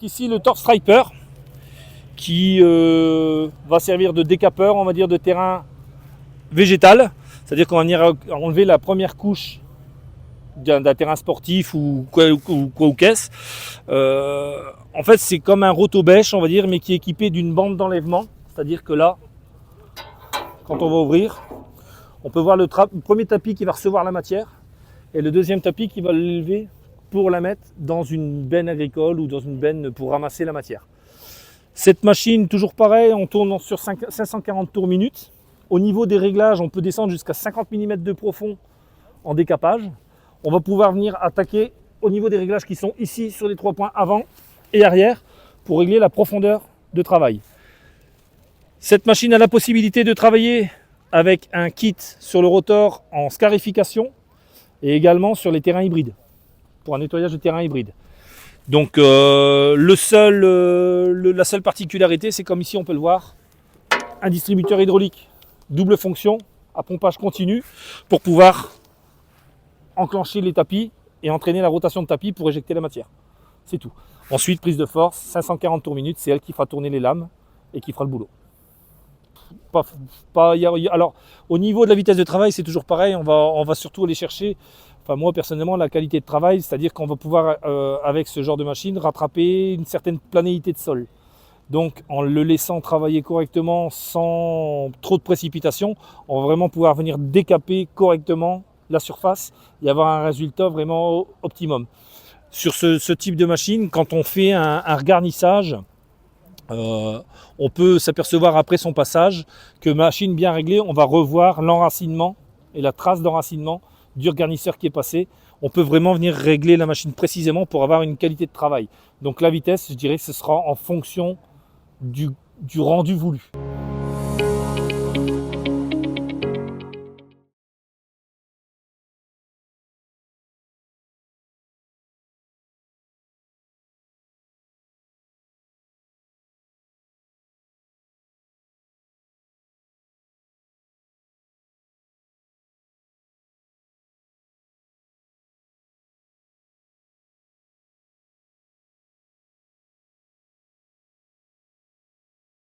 ici le Torf Striper qui va servir de décapeur, on va dire, de terrain végétal. C'est-à-dire qu'on va venir enlever la première couche d'un terrain sportif ou qu'est-ce. En fait, c'est comme un roto-bêche, on va dire, mais qui est équipé d'une bande d'enlèvement. C'est-à-dire que là, quand on va ouvrir, on peut voir le premier tapis qui va recevoir la matière et le deuxième tapis qui va l'élever pour la mettre dans une benne agricole ou dans une benne pour ramasser la matière. Cette machine, toujours pareil, on tourne sur 540 tours minute. Au niveau des réglages, on peut descendre jusqu'à 50 mm de profond en décapage. On va pouvoir venir attaquer au niveau des réglages qui sont ici sur les 3 points avant et arrière pour régler la profondeur de travail. Cette machine a la possibilité de travailler avec un kit sur le rotor en scarification et également sur les terrains hybrides, pour un nettoyage de terrain hybride. Donc la seule particularité, c'est comme ici on peut le voir, un distributeur hydraulique double fonction à pompage continu pour pouvoir enclencher les tapis et entraîner la rotation de tapis pour éjecter la matière. C'est tout. Ensuite, prise de force, 540 tours minute, c'est elle qui fera tourner les lames et qui fera le boulot. Alors, au niveau de la vitesse de travail, c'est toujours pareil, on va surtout aller chercher, enfin moi personnellement, la qualité de travail, c'est-à-dire qu'on va pouvoir, avec ce genre de machine, rattraper une certaine planéité de sol. Donc en le laissant travailler correctement, sans trop de précipitation, on va vraiment pouvoir venir décaper correctement la surface et avoir un résultat vraiment optimum. Sur ce type de machine, quand on fait un regarnissage, on peut s'apercevoir après son passage que machine bien réglée, on va revoir l'enracinement et la trace d'enracinement du regarnisseur qui est passé. On peut vraiment venir régler la machine précisément pour avoir une qualité de travail. Donc la vitesse, je dirais que ce sera en fonction du rendu voulu.